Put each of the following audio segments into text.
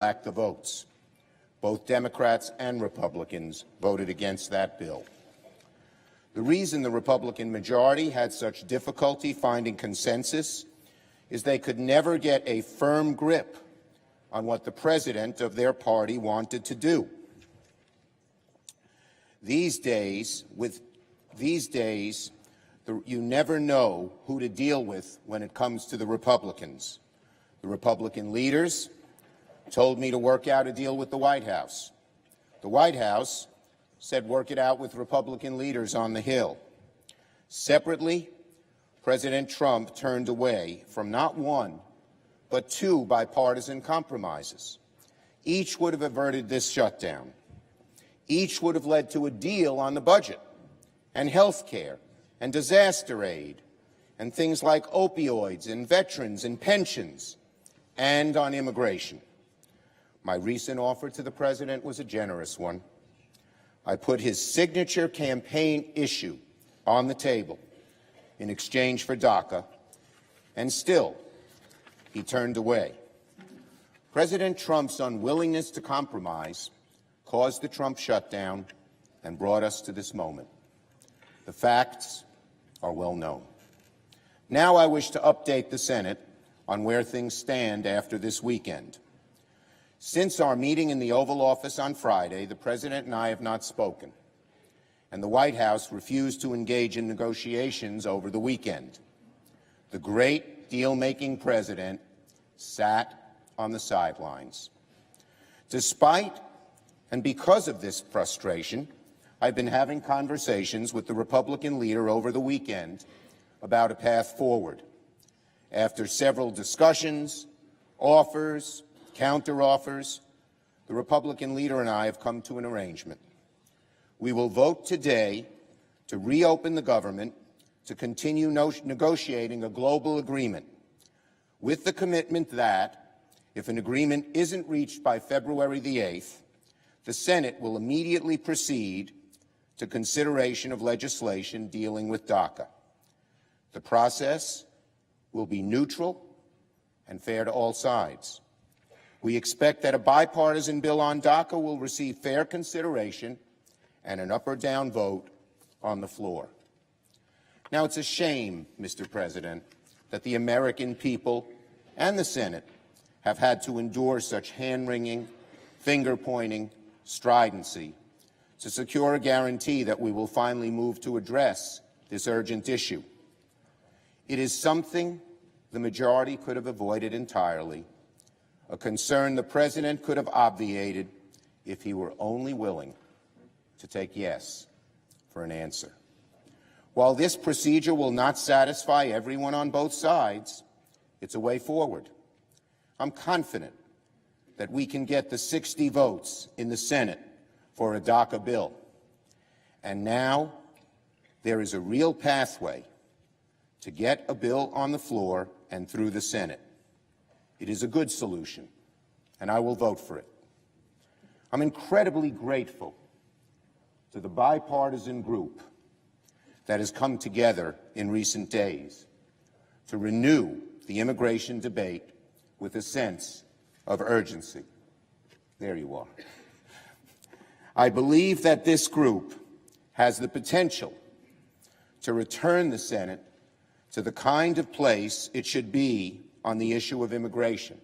lacked the votes. Both Democrats and Republicans voted against that bill. The reason the Republican majority had such difficulty finding consensus is they could never get a firm grip on what the president of their party wanted to do. These days, you never know who to deal with when it comes to the Republicans. The Republican leaders told me to work out a deal with the White House. The White House said work it out with Republican leaders on the Hill. Separately, President Trump turned away from not one, but two bipartisan compromises. Each would have averted this shutdown. Each would have led to a deal on the budget and health care and disaster aid and things like opioids and veterans and pensions and on immigration. My recent offer to the president was a generous one. I put his signature campaign issue on the table in exchange for DACA, and still he turned away. President Trump's unwillingness to compromise caused the Trump shutdown and brought us to this moment. The facts are well known. Now I wish to update the Senate on where things stand after this weekend. Since our meeting in the Oval Office on Friday, the President and I have not spoken, and the White House refused to engage in negotiations over the weekend. The great deal-making President sat on the sidelines. Despite and because of this frustration, I've been having conversations with the Republican leader over the weekend about a path forward. After several discussions, offers, counteroffers, the Republican leader and I have come to an arrangement. We will vote today to reopen the government, to continue negotiating a global agreement, with the commitment that, if an agreement isn't reached by February the 8th, the Senate will immediately proceed to consideration of legislation dealing with DACA. The process will be neutral and fair to all sides. We expect that a bipartisan bill on DACA will receive fair consideration and an up or down vote on the floor. Now, it's a shame, Mr. President, that the American people and the Senate have had to endure such hand-wringing, finger-pointing stridency to secure a guarantee that we will finally move to address this urgent issue. It is something the majority could have avoided entirely, a concern the President could have obviated if he were only willing to take yes for an answer. While this procedure will not satisfy everyone on both sides, it's a way forward. I'm confident that we can get the 60 votes in the Senate for a DACA bill. And now there is a real pathway to get a bill on the floor and through the Senate. It is a good solution, and I will vote for it. I'm incredibly grateful to the bipartisan group that has come together in recent days to renew the immigration debate with a sense of urgency. There you are. I believe that this group has the potential to return the Senate to the kind of place it should be on the issue of immigration,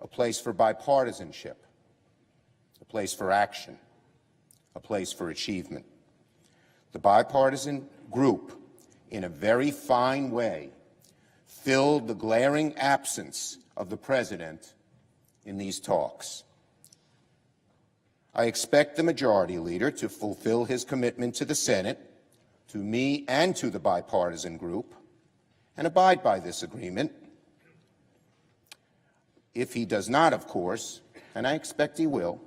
a place for bipartisanship, a place for action, a place for achievement. The bipartisan group, in a very fine way, filled the glaring absence of the President in these talks. I expect the Majority Leader to fulfill his commitment to the Senate, to me and to the bipartisan group, and abide by this agreement. If he does not, of course, and I expect he will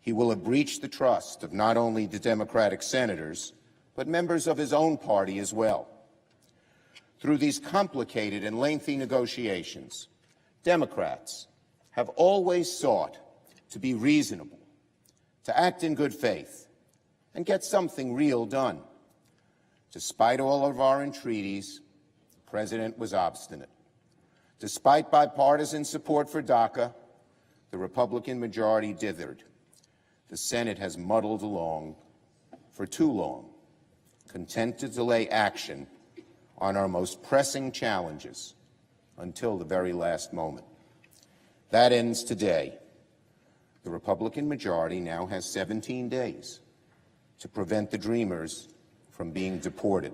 have breached the trust of not only the Democratic senators, but members of his own party as well. Through these complicated and lengthy negotiations, Democrats have always sought to be reasonable, to act in good faith, and get something real done. Despite all of our entreaties, the President was obstinate. Despite bipartisan support for DACA, the Republican majority dithered. The Senate has muddled along for too long, content to delay action on our most pressing challenges until the very last moment. That ends today. The Republican majority now has 17 days to prevent the Dreamers from being deported.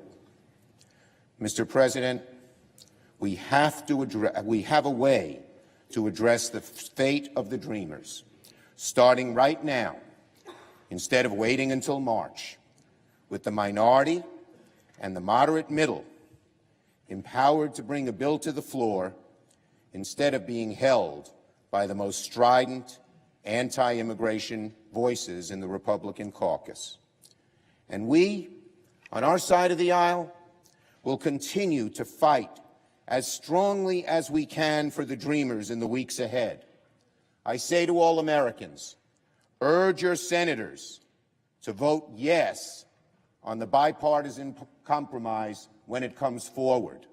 Mr. President, we have a way to address the fate of the Dreamers, starting right now, instead of waiting until March, with the minority and the moderate middle empowered to bring a bill to the floor instead of being held by the most strident anti-immigration voices in the Republican caucus. And we, on our side of the aisle, will continue to fight as strongly as we can for the Dreamers in the weeks ahead. I say to all Americans, urge your senators to vote yes on the bipartisan compromise when it comes forward.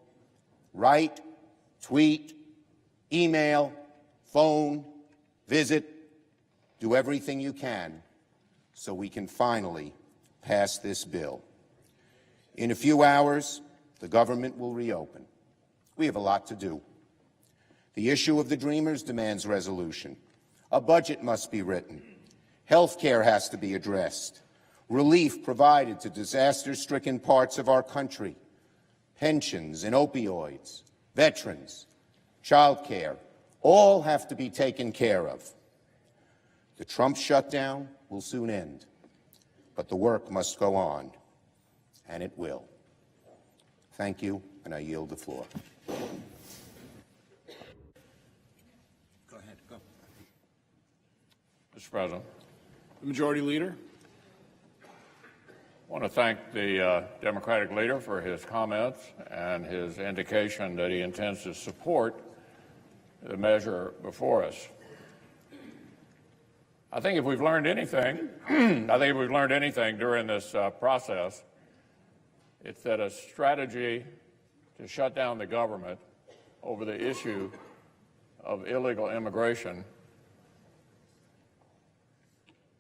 Write, tweet, email, phone, visit, do everything you can so we can finally pass this bill. In a few hours, the government will reopen. We have a lot to do. The issue of the Dreamers demands resolution. A budget must be written. Health care has to be addressed. Relief provided to disaster-stricken parts of our country. Pensions and opioids, veterans, child care, all have to be taken care of. The Trump shutdown will soon end, but the work must go on, and it will. Thank you, and I yield the floor. Go ahead. Go. Mr. President. The Majority Leader. I want to thank the Democratic leader for his comments and his indication that he intends to support the measure before us. I think if we've learned anything, during this process, it's that a strategy to shut down the government over the issue of illegal immigration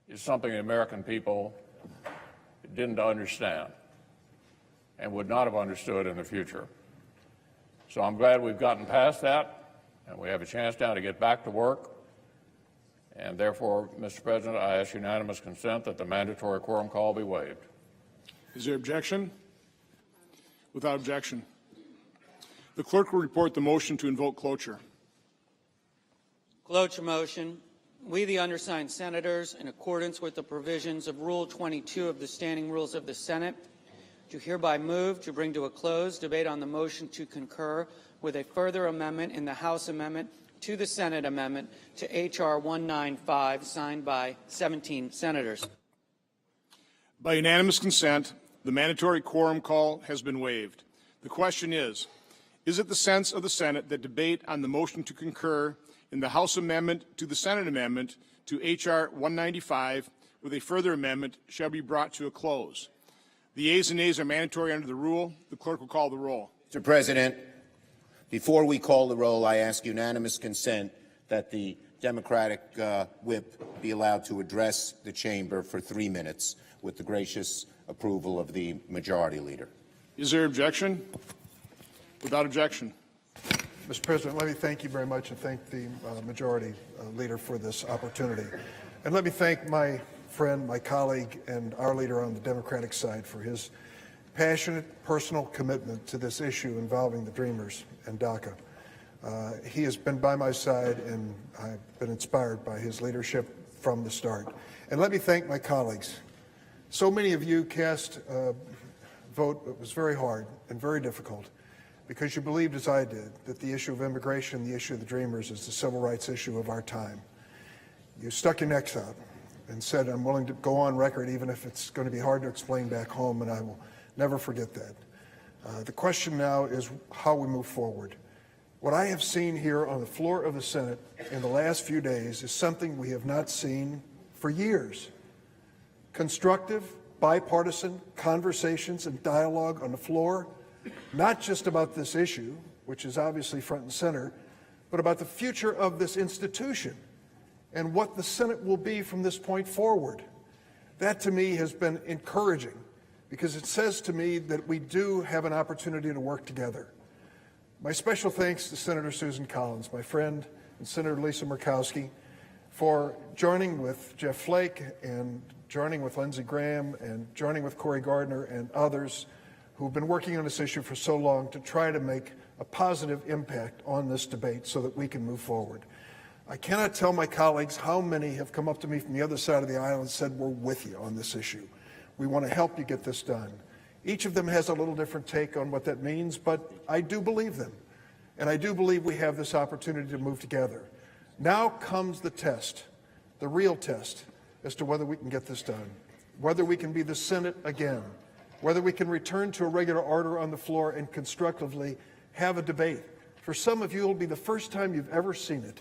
is something the American people didn't understand and would not have understood in the future. So I'm glad we've gotten past that, and we have a chance now to get back to work. And therefore, Mr. President, I ask unanimous consent that the mandatory quorum call be waived. Is there objection? Without objection. The clerk will report the motion to invoke cloture. Cloture motion. We, the undersigned senators, in accordance with the provisions of Rule 22 of the Standing Rules of the Senate, do hereby move to bring to a close debate on the motion to concur with a further amendment in the House amendment to the Senate amendment to H.R. 195, signed by 17 senators. By unanimous consent, the mandatory quorum call has been waived. The question is it the sense of the Senate that debate on the motion to concur in the House amendment to the Senate amendment to H.R. 195 with a further amendment shall be brought to a close? The yeas and nays are mandatory under the rule. The clerk will call the roll. Mr. President, before we call the roll, I ask unanimous consent that the Democratic whip be allowed to address the chamber for 3 minutes with the gracious approval of the Majority Leader. Is there objection? Without objection. Mr. President, let me thank you very much and thank the Majority Leader for this opportunity. And let me thank my friend, my colleague, and our leader on the Democratic side for his passionate personal commitment to this issue involving the Dreamers and DACA. He has been by my side, and I've been inspired by his leadership from the start. And let me thank my colleagues. So many of you cast a vote that was very hard and very difficult because you believed, as I did, that the issue of immigration, the issue of the Dreamers, is the civil rights issue of our time. You stuck your necks out and said, I'm willing to go on record even if it's going to be hard to explain back home, and I will never forget that. The question now is how we move forward. What I have seen here on the floor of the Senate in the last few days is something we have not seen for years. Constructive, bipartisan conversations and dialogue on the floor, not just about this issue, which is obviously front and center, but about the future of this institution and what the Senate will be from this point forward. That to me has been encouraging because it says to me that we do have an opportunity to work together. My special thanks to Senator Susan Collins, my friend, and Senator Lisa Murkowski for joining with Jeff Flake and joining with Lindsey Graham and joining with Cory Gardner and others who've been working on this issue for so long to try to make a positive impact on this debate so that we can move forward. I cannot tell my colleagues how many have come up to me from the other side of the aisle and said, we're with you on this issue. We want to help you get this done. Each of them has a little different take on what that means, but I do believe them. And I do believe we have this opportunity to move together. Now comes the test, the real test, as to whether we can get this done, whether we can be the Senate again, whether we can return to a regular order on the floor and constructively have a debate. For some of you, it'll be the first time you've ever seen it.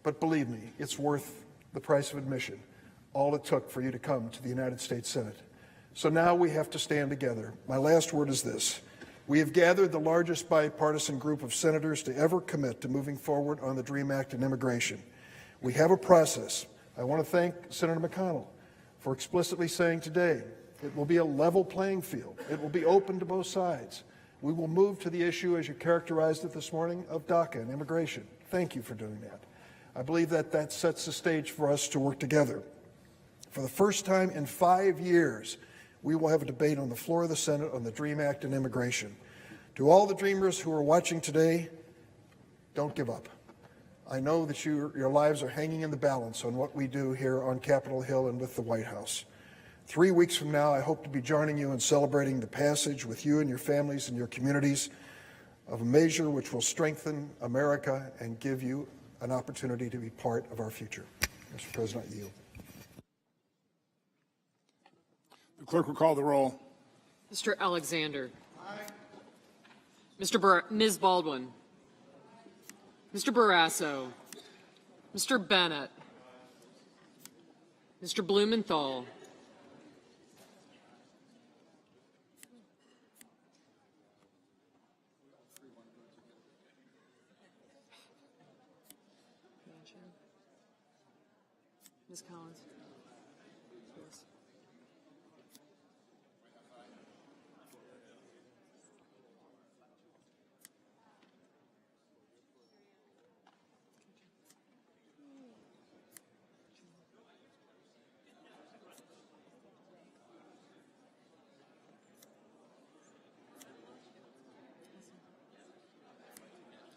But believe me, it's worth the price of admission, all it took for you to come to the United States Senate. So now we have to stand together. My last word is this. We have gathered the largest bipartisan group of senators to ever commit to moving forward on the DREAM Act and immigration. We have a process. I want to thank Senator McConnell for explicitly saying today it will be a level playing field. It will be open to both sides. We will move to the issue, as you characterized it this morning, of DACA and immigration. Thank you for doing that. I believe that that sets the stage for us to work together. For the first time in 5 years, we will have a debate on the floor of the Senate on the DREAM Act and immigration. To all the dreamers who are watching today, don't give up. I know that your lives are hanging in the balance on what we do here on Capitol Hill and with the White House. 3 weeks from now, I hope to be joining you in celebrating the passage with you and your families and your communities of a measure which will strengthen America and give you an opportunity to be part of our future. Mr. President, I yield. The clerk will call the roll. Mr. Alexander. Aye. Ms. Baldwin. Mr. Barrasso. Mr. Bennett. Mr. Blumenthal. Ms. Collins. Yes.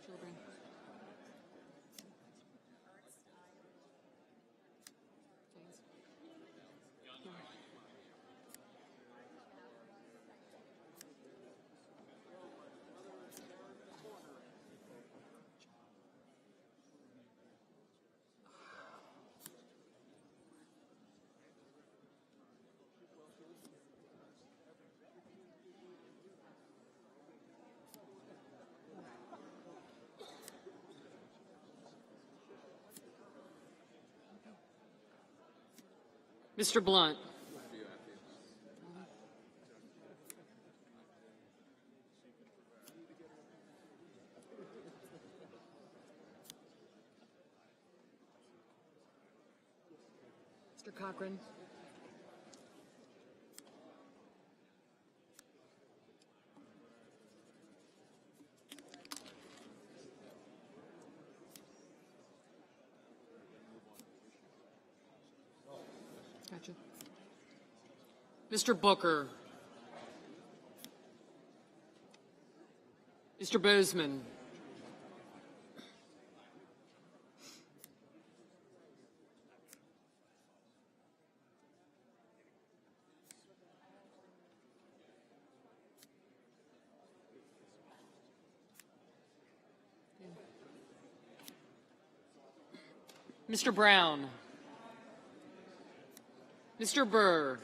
Children. Mr. Blunt. Mr. Cochran. Gotcha. Mr. Booker. Mr. Bozeman. Mr. Brown. Mr. Burr.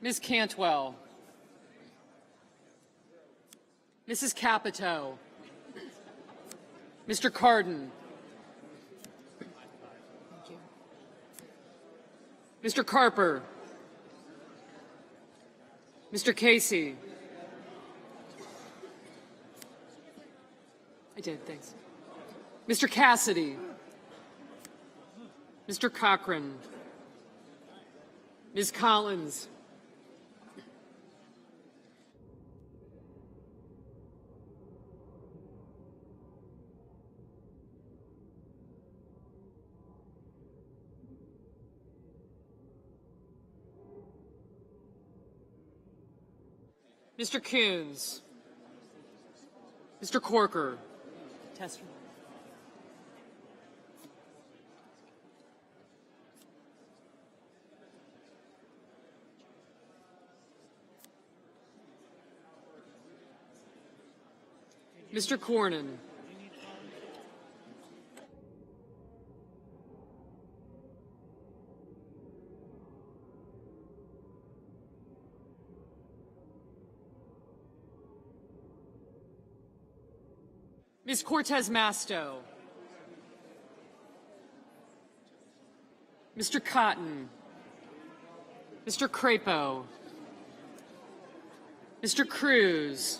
Ms. Cantwell. Mrs. Capito. Mr. Cardin. Thank you. Mr. Carper. Mr. Casey. I did, thanks. Mr. Cassidy. Mr. Cochran. Ms. Collins. Mr. Coons. Mr. Corker. Tester. Mr. Cornyn. Ms. Cortez Masto. Mr. Cotton. Mr. Crapo. Mr. Cruz.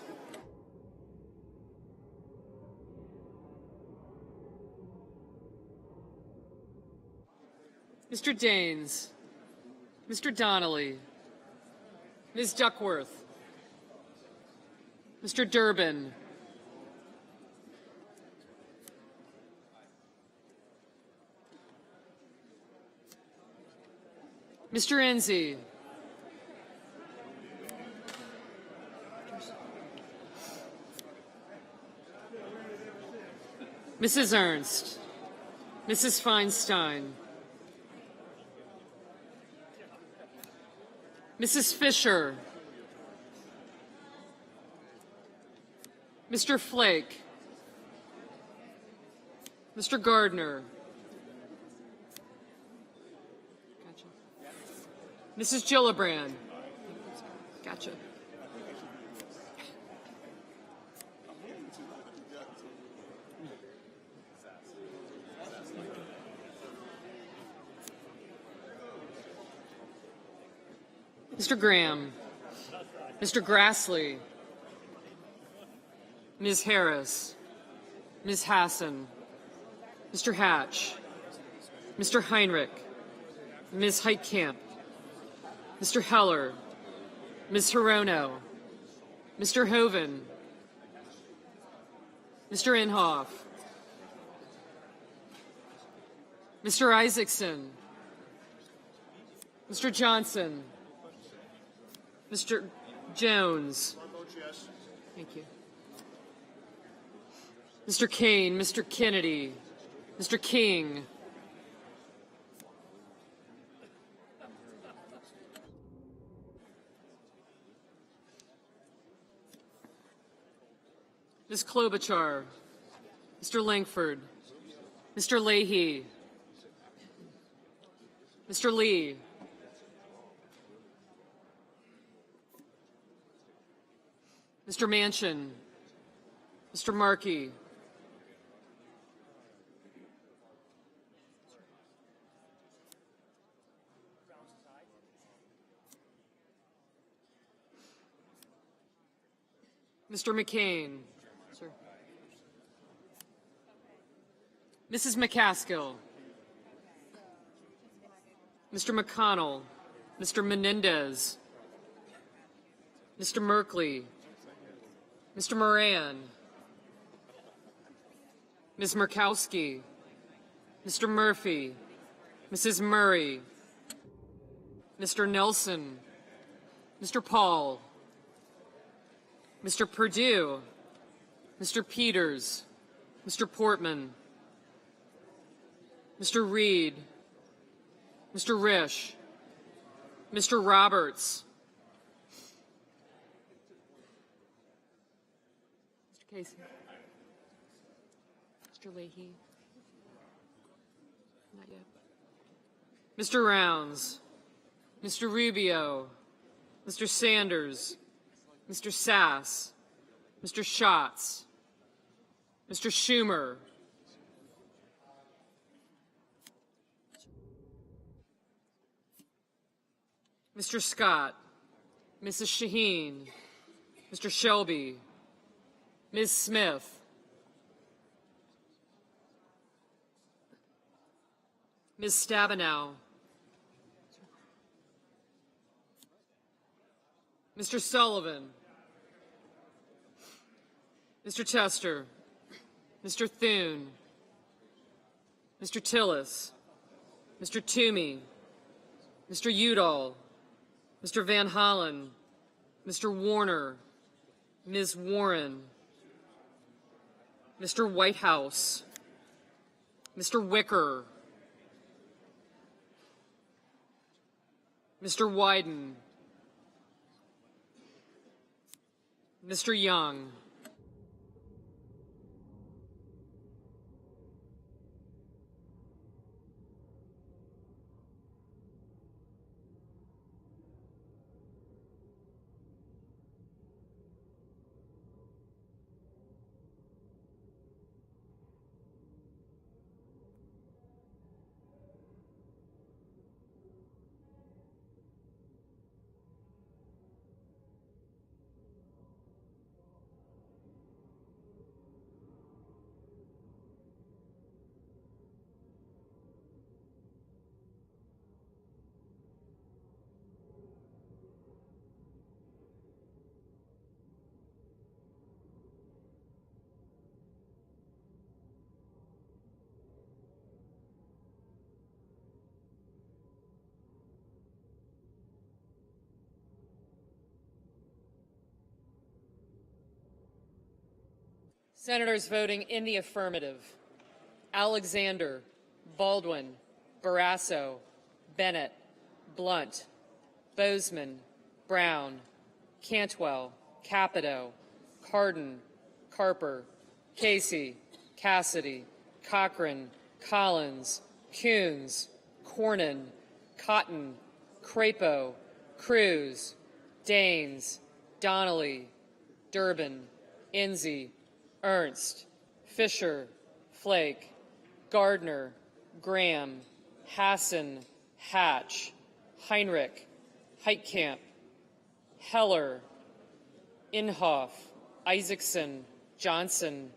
Mr. Daines. Mr. Donnelly. Ms. Duckworth. Mr. Durbin. Mr. Enzi. Mrs. Ernst. Mrs. Feinstein. Mrs. Fisher. Mr. Flake. Mr. Gardner. Gotcha. Mrs. Gillibrand. Gotcha. Mr. Graham. Mr. Grassley. Ms. Harris. Ms. Hassan. Mr. Hatch. Mr. Heinrich. Ms. Heitkamp. Mr. Heller. Ms. Hirono. Mr. Hoven. Mr. Inhofe. Mr. Isaacson. Mr. Johnson. Mr. Jones. Thank you. Mr. Kane, Mr. Kennedy, Mr. King. Ms. Klobuchar, Mr. Langford, Mr. Leahy, Mr. Lee, Mr. Manchin, Mr. Markey, Mr. McCain, sir. Mrs. McCaskill, Mr. McConnell, Mr. Menendez, Mr. Merkley, Mr. Moran, Ms. Murkowski, Mr. Murphy, Mrs. Murray, Mr. Nelson, Mr. Paul, Mr. Perdue, Mr. Peters, Mr. Portman, Mr. Reed, Mr. Risch, Mr. Roberts, Mr. Casey, Mr. Leahy, not yet, Mr. Rounds, Mr. Rubio, Mr. Sanders, Mr. Sass, Mr. Schatz, Mr. Schumer, Mr. Scott, Mrs. Shaheen, Mr. Shelby, Ms. Smith, Ms. Stabenow, Mr. Sullivan, Mr. Tester, Mr. Thune, Mr. Tillis, Mr. Toomey, Mr. Udall, Mr. Van Hollen, Mr. Warner, Ms. Warren, Mr. Whitehouse, Mr. Wicker, Mr. Wyden, Mr. Young, Senators voting in the affirmative: Alexander, Baldwin, Barrasso, Bennett, Blunt, Bozeman, Brown, Cantwell, Capito, Cardin, Carper, Casey, Cassidy, Cochran, Collins, Coons, Cornyn, Cotton, Crapo, Cruz, Daines, Donnelly, Durbin, Enzi, Ernst, Fisher, Flake, Gardner, Graham, Hassan, Hatch, Heinrich, Heitkamp, Heller, Inhofe, Isaacson, Johnson,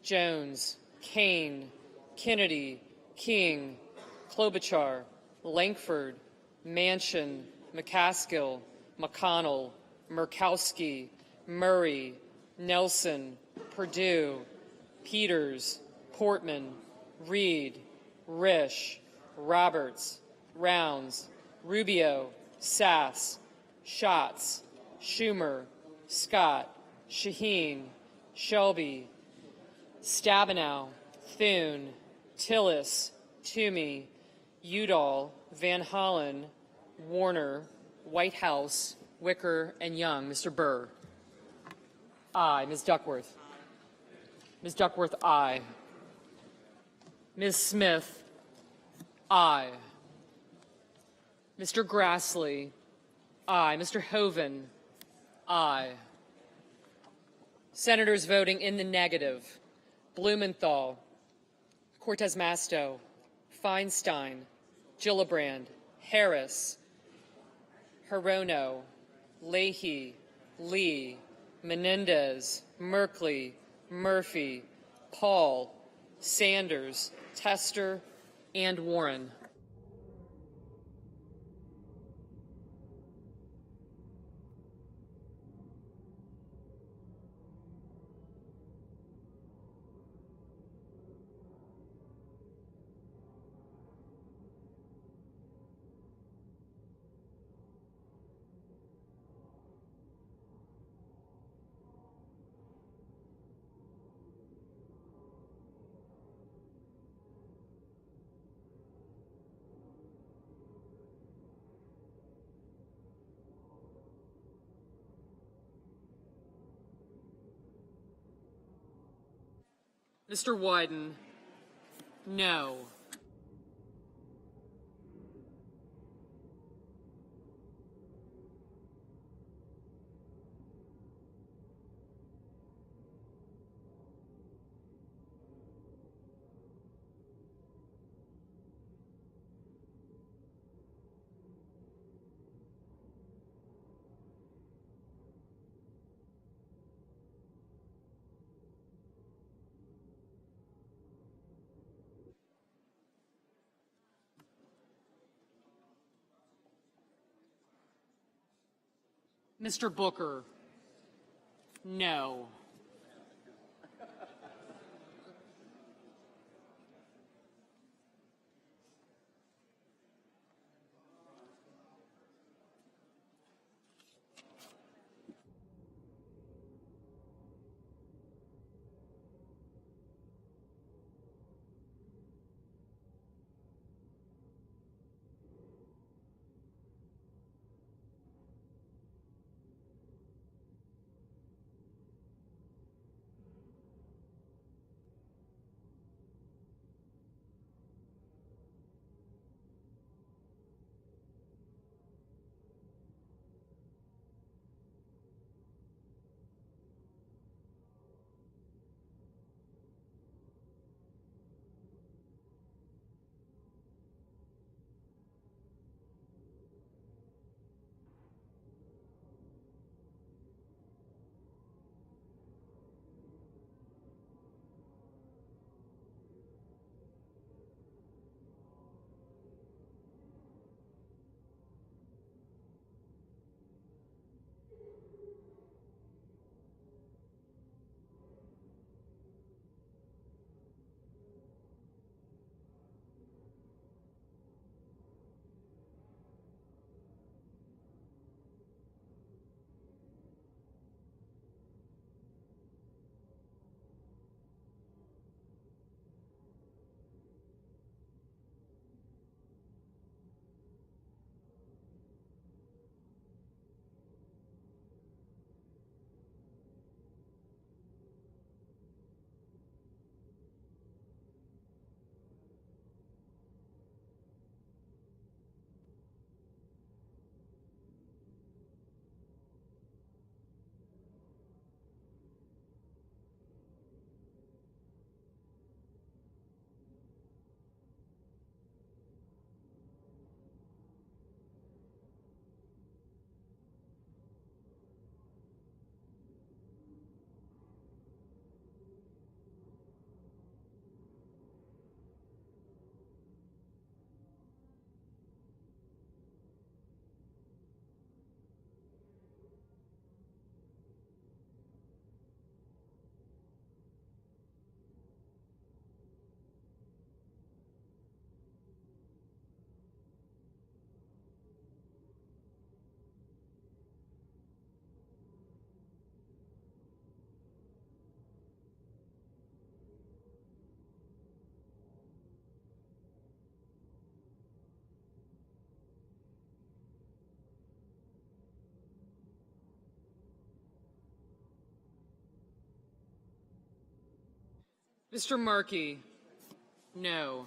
Jones, Kane, Kennedy, King, Klobuchar, Lankford, Manchin, McCaskill, McConnell, Murkowski, Murray, Nelson, Perdue, Peters, Portman, Reed, Risch, Roberts, Rounds, Rubio, Sass, Schatz, Schumer, Scott, Shaheen, Shelby, Stabenow, Thune, Tillis, Toomey, Udall, Van Hollen, Warner, Whitehouse, Wicker, and Young. Mr. Burr. Aye. Ms. Duckworth. Ms. Duckworth, aye. Ms. Smith, aye. Mr. Grassley, aye. Mr. Hoeven, aye. Senators voting in the negative: Blumenthal, Cortez Masto, Feinstein, Gillibrand, Harris, Hirono, Leahy, Lee, Menendez, Merkley, Murphy, Paul, Sanders, Tester, and Warren. Mr. Wyden, no. Mr. Booker, no. Mr. Markey, no.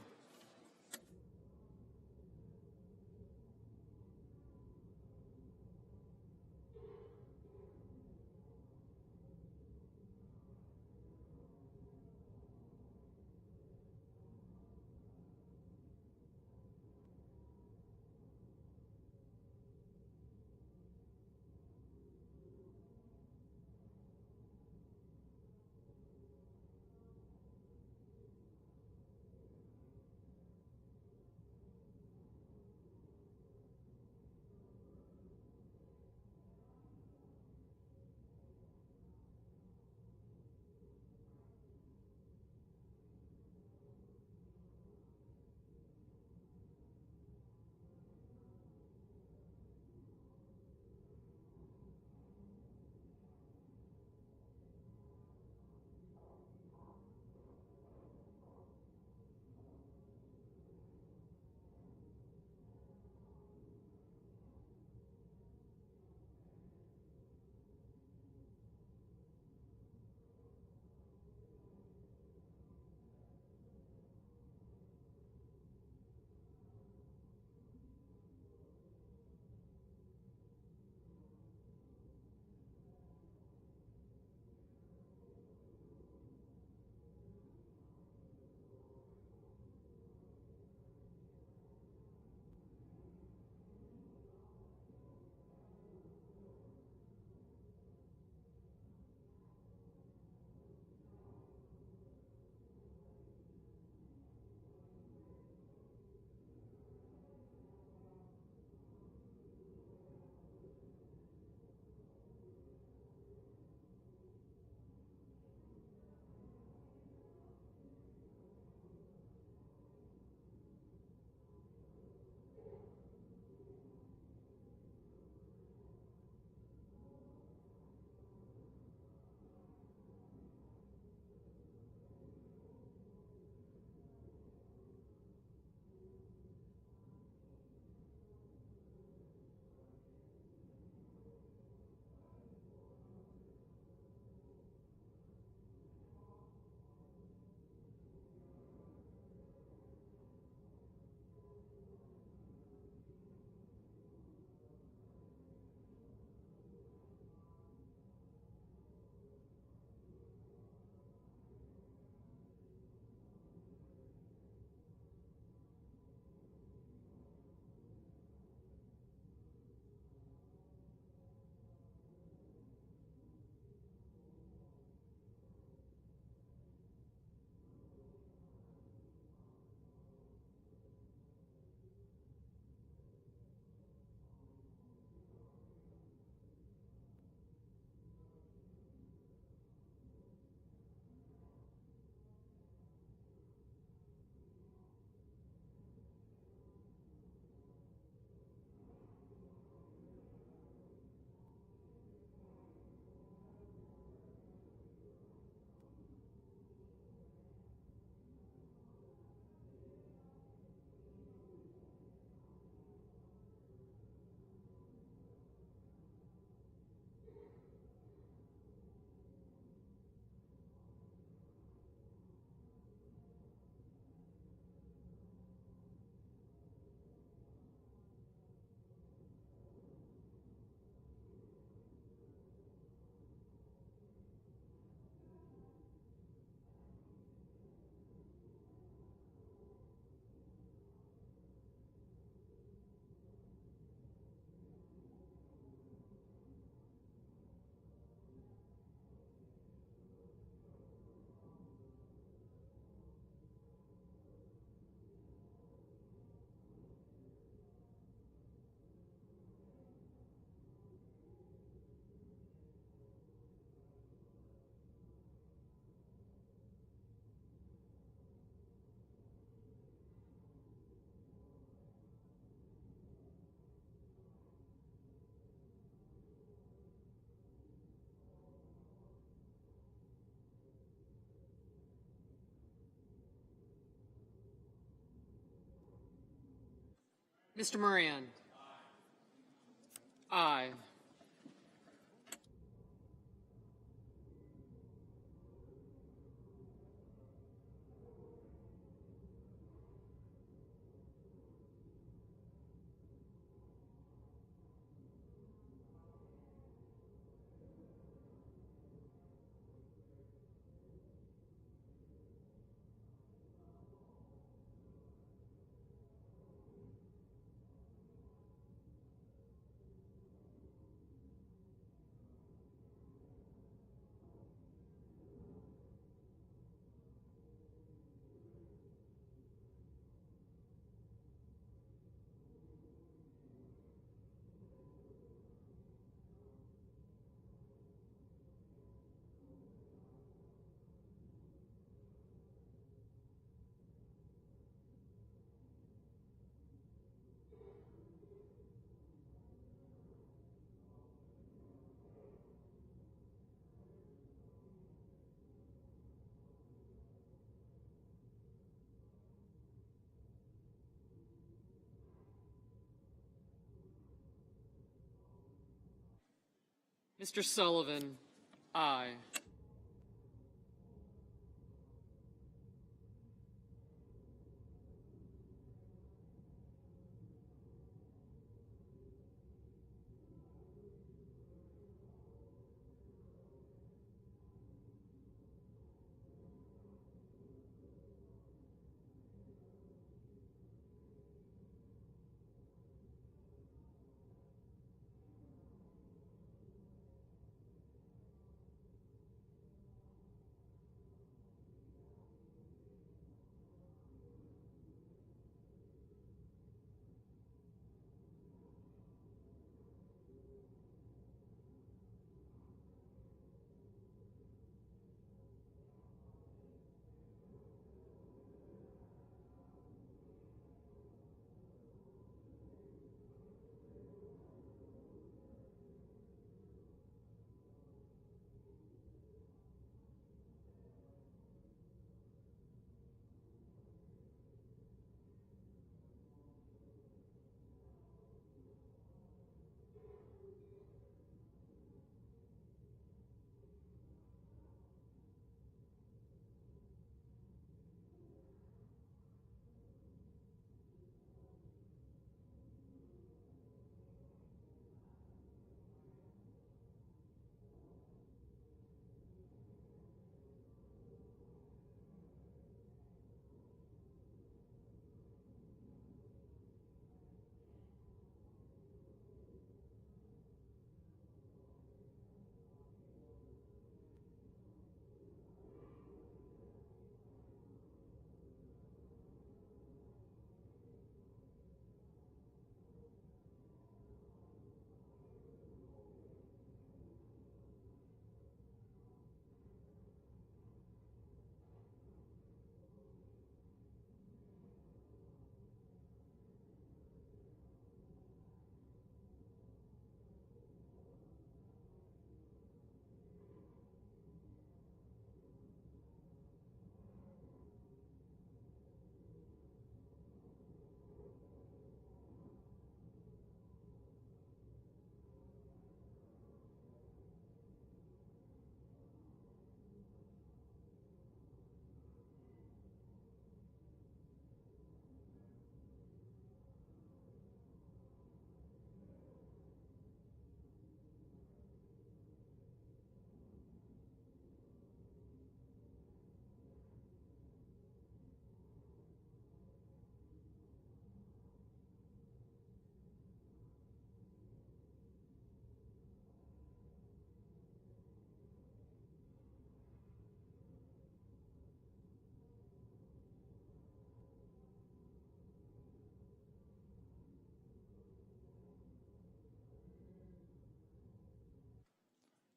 Mr. Moran. Aye. Mr. Sullivan. Aye.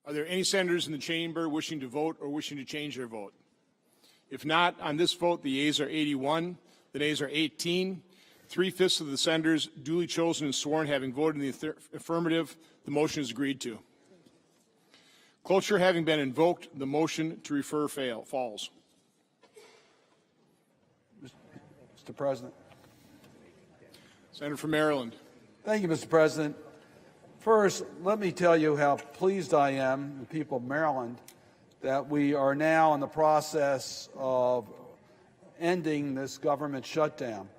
Are there any senators in the chamber wishing to vote or wishing to change their vote? If not, on this vote, the yeas are 81, the nays are 18. 3/5 of the senators duly chosen and sworn having voted in the affirmative, the motion is agreed to. Cloture having been invoked, the motion to refer falls. Mr. President. Senator from Maryland. Thank you, Mr. President. First, let me tell you how pleased I am, the people of Maryland, that we are now in the process of ending this government shutdown.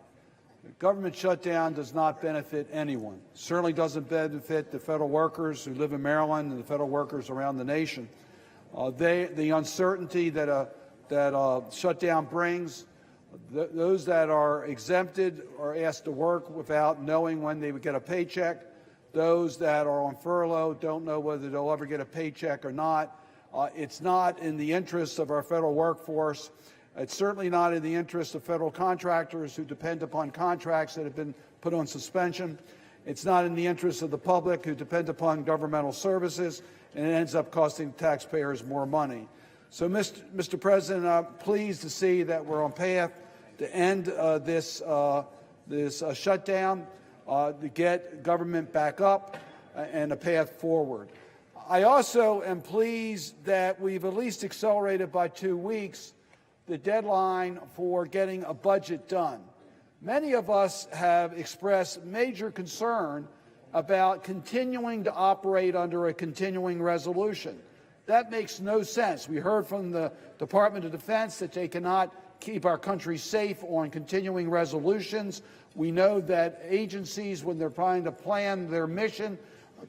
The government shutdown does not benefit anyone. It certainly doesn't benefit the federal workers who live in Maryland and the federal workers around the nation. The uncertainty that a shutdown brings, those that are exempted are asked to work without knowing when they would get a paycheck. Those that are on furlough don't know whether they'll ever get a paycheck or not. It's not in the interests of our federal workforce. It's certainly not in the interest of federal contractors who depend upon contracts that have been put on suspension. It's not in the interest of the public who depend upon governmental services, and it ends up costing taxpayers more money. So, Mr. President, I'm pleased to see that we're on path to end this shutdown, to get government back up and a path forward. I also am pleased that we've at least accelerated by 2 weeks the deadline for getting a budget done. Many of us have expressed major concern about continuing to operate under a continuing resolution. That makes no sense. We heard from the Department of Defense that they cannot keep our country safe on continuing resolutions. We know that agencies, when they're trying to plan their mission,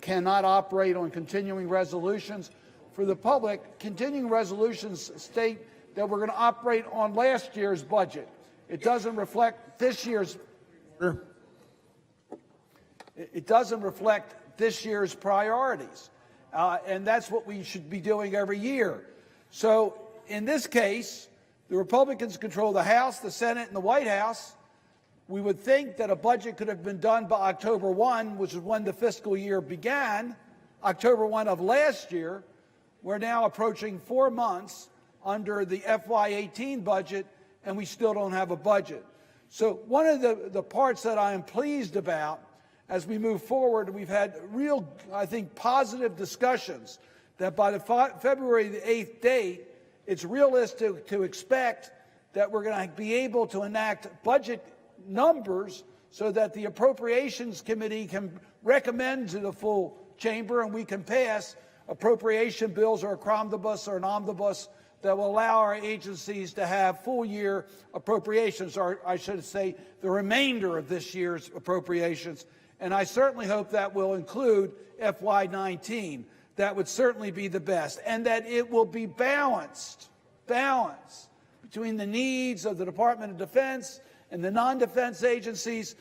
cannot operate on continuing resolutions. For the public, continuing resolutions state that we're going to operate on last year's budget. It doesn't reflect this year's. It doesn't reflect this year's priorities, and that's what we should be doing every year. So, in this case, the Republicans control the House, the Senate, and the White House. We would think that a budget could have been done by October 1, which is when the fiscal year began, October 1 of last year. We're now approaching 4 months under the FY18 budget, and we still don't have a budget. So one of the parts that I am pleased about as we move forward, we've had real, I think, positive discussions that by the February the 8th date, it's realistic to expect that we're going to be able to enact budget numbers so that the Appropriations Committee can recommend to the full chamber and we can pass appropriation bills or a cromnibus or an omnibus that will allow our agencies to have full year appropriations, or I should say the remainder of this year's appropriations. And I certainly hope that will include FY19. That would certainly be the best, and that it will be balanced between the needs of the Department of Defense and the non-defense agencies.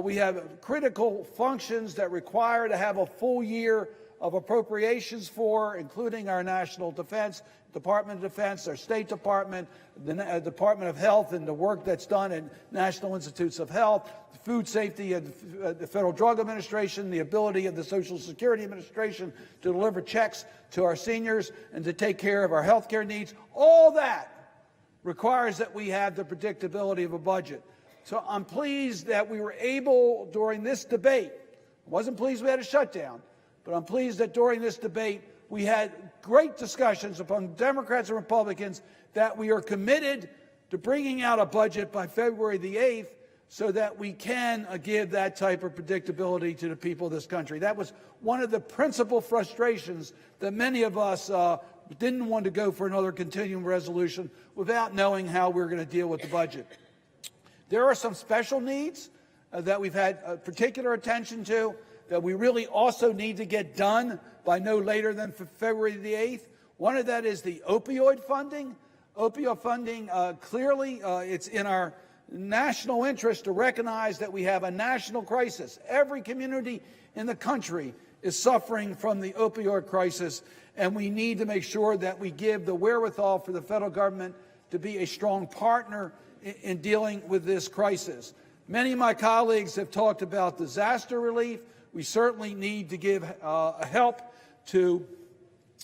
We have critical functions that require to have a full year of appropriations for, including our national defense, Department of Defense, our State Department, the Department of Health, and the work that's done in National Institutes of Health, Food Safety, and the Federal Drug Administration, the ability of the Social Security Administration to deliver checks to our seniors and to take care of our health care needs. All that requires that we have the predictability of a budget. So I'm pleased that we were able, during this debate, I wasn't pleased we had a shutdown, but I'm pleased that during this debate we had great discussions among Democrats and Republicans that we are committed to bringing out a budget by February the 8th so that we can give that type of predictability to the people of this country. That was one of the principal frustrations that many of us didn't want to go for another continuing resolution without knowing how we're going to deal with the budget. There are some special needs that we've had particular attention to that we really also need to get done by no later than February the 8th. One of that is the opioid funding. Opioid funding, clearly, it's in our national interest to recognize that we have a national crisis. Every community in the country is suffering from the opioid crisis, and we need to make sure that we give the wherewithal for the federal government to be a strong partner in dealing with this crisis. Many of my colleagues have talked about disaster relief. We certainly need to give help to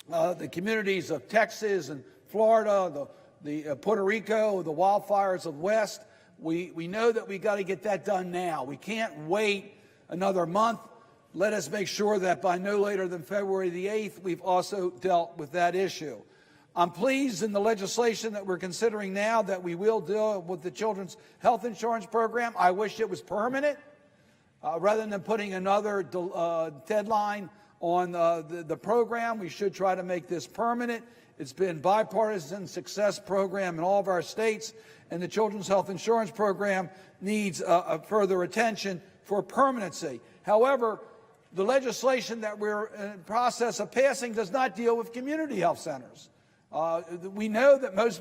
the communities of Texas and Florida, the Puerto Rico, the wildfires of West. We know that we got to get that done now. We can't wait another month. Let us make sure that by no later than February the 8th, we've also dealt with that issue. I'm pleased in the legislation that we're considering now that we will deal with the Children's Health Insurance Program. I wish it was permanent. Rather than putting another deadline on the program, we should try to make this permanent. It's been bipartisan success program in all of our states, and the Children's Health Insurance Program needs further attention for permanency. However, the legislation that we're in the process of passing does not deal with community health centers. We know that most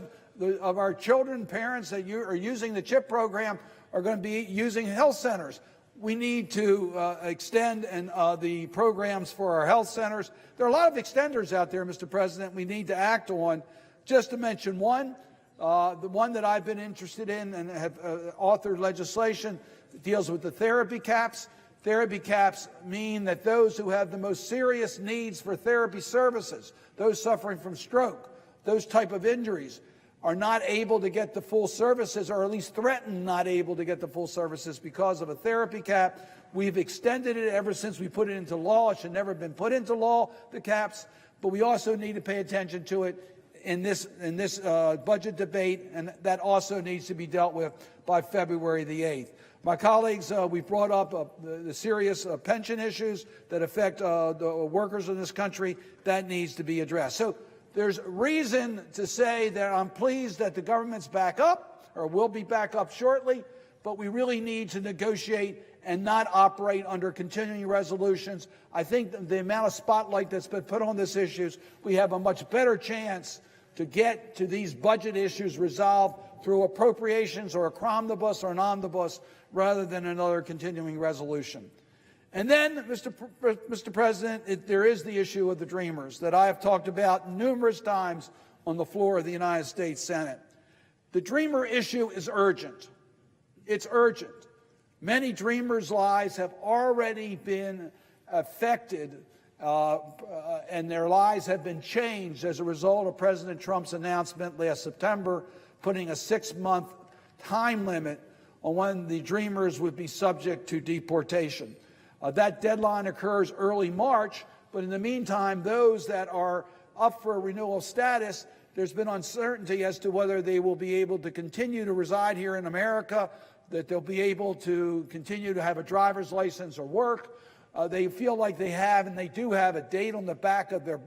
of our children, parents that are using the CHIP program are going to be using health centers. We need to extend the programs for our health centers. There are a lot of extenders out there, Mr. President, we need to act on. Just to mention one, the one that I've been interested in and have authored legislation that deals with the therapy caps. Therapy caps mean that those who have the most serious needs for therapy services, those suffering from stroke, those type of injuries, are not able to get the full services, or at least threatened not able to get the full services because of a therapy cap. We've extended it ever since we put it into law. It should never have been put into law, the caps, but we also need to pay attention to it in this budget debate, and that also needs to be dealt with by February the 8th. My colleagues, we've brought up the serious pension issues that affect the workers in this country. That needs to be addressed. So there's reason to say that I'm pleased that the government's back up, or will be back up shortly, but we really need to negotiate and not operate under continuing resolutions. I think the amount of spotlight that's been put on these issues, we have a much better chance to get to these budget issues resolved through appropriations or a cromnibus or an omnibus rather than another continuing resolution. And then, Mr. President, there is the issue of the Dreamers that I have talked about numerous times on the floor of the United States Senate. The Dreamer issue is urgent. It's urgent. Many Dreamers' lives have already been affected, and their lives have been changed as a result of President Trump's announcement last September, putting a 6-month time limit on when the Dreamers would be subject to deportation. That deadline occurs early March, but in the meantime, those that are up for renewal status, there's been uncertainty as to whether they will be able to continue to reside here in America, that they'll be able to continue to have a driver's license or work. They feel like they have, and they do have, a date on the back of their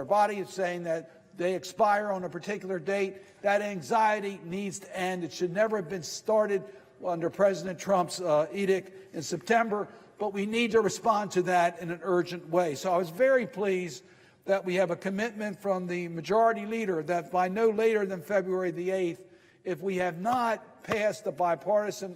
body saying that they expire on a particular date. That anxiety needs to end. It should never have been started under President Trump's edict in September, but we need to respond to that in an urgent way. So I was very pleased that we have a commitment from the majority leader that by no later than February the 8th, if we have not passed the bipartisan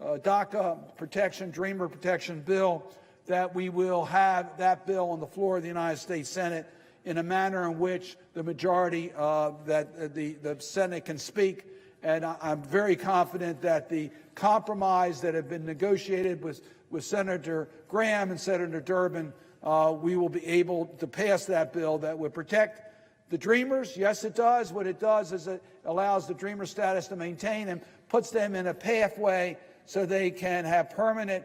DACA protection, Dreamer protection bill, that we will have that bill on the floor of the United States Senate in a manner in which the majority that the Senate can speak. And I'm very confident that the compromise that have been negotiated with Senator Graham and Senator Durbin, we will be able to pass that bill that would protect the Dreamers. Yes, it does. What it does is it allows the Dreamer status to maintain and puts them in a pathway so they can have permanent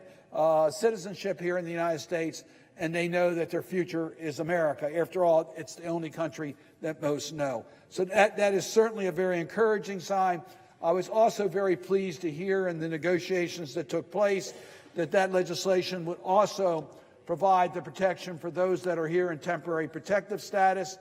citizenship here in the United States, and they know that their future is America. After all, it's the only country that most know. So that is certainly a very encouraging sign. I was also very pleased to hear in the negotiations that took place that legislation would also provide the protection for those that are here in temporary protective status.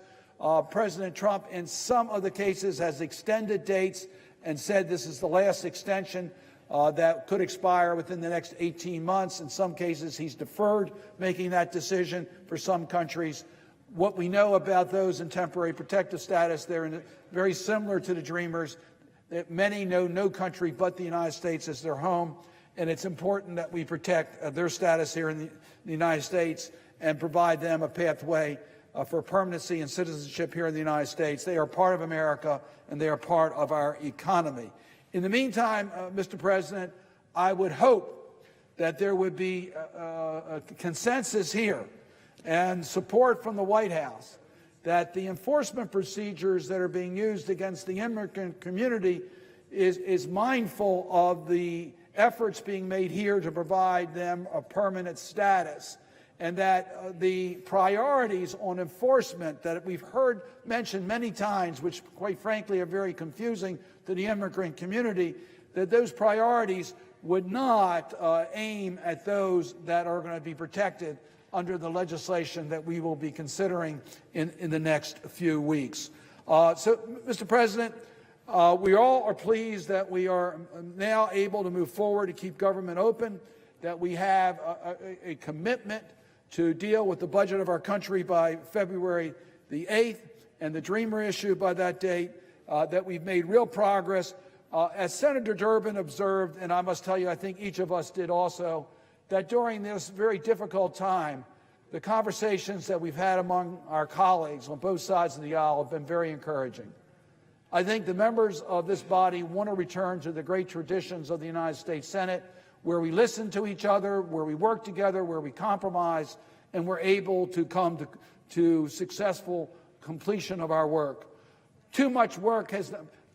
President Trump, in some of the cases, has extended dates and said this is the last extension that could expire within the next 18 months. In some cases, he's deferred making that decision for some countries. What we know about those in temporary protective status, they're very similar to the Dreamers. That many know no country but the United States as their home, and it's important that we protect their status here in the United States and provide them a pathway for permanency and citizenship here in the United States. They are part of America, and they are part of our economy. In the meantime, Mr. President, I would hope that there would be a consensus here and support from the White House that the enforcement procedures that are being used against the immigrant community is mindful of the efforts being made here to provide them a permanent status, and that the priorities on enforcement that we've heard mentioned many times, which quite frankly are very confusing to the immigrant community, that those priorities would not aim at those that are going to be protected under the legislation that we will be considering in the next few weeks. So, Mr. President, we all are pleased that we are now able to move forward to keep government open, that we have a commitment to deal with the budget of our country by February the 8th and the Dreamer issue by that date, that we've made real progress. As Senator Durbin observed, and I must tell you, I think each of us did also, that during this very difficult time, the conversations that we've had among our colleagues on both sides of the aisle have been very encouraging. I think the members of this body want to return to the great traditions of the United States Senate, where we listen to each other, where we work together, where we compromise, and we're able to come to successful completion of our work. Too much work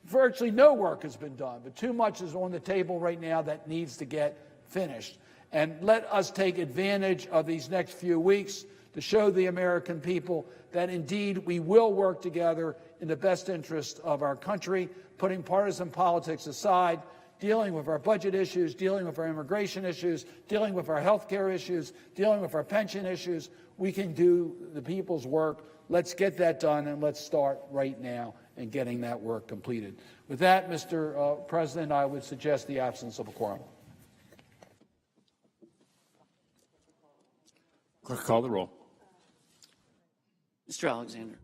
virtually no work has been done, but too much is on the table right now that needs to get finished. And let us take advantage of these next few weeks to show the American people that indeed we will work together in the best interest of our country, putting partisan politics aside, dealing with our budget issues, dealing with our immigration issues, dealing with our health care issues, dealing with our pension issues. We can do the people's work. Let's get that done, and let's start right now in getting that work completed. With that, Mr. President, I would suggest the absence of a quorum. Clerk, call the roll. Mr. Alexander.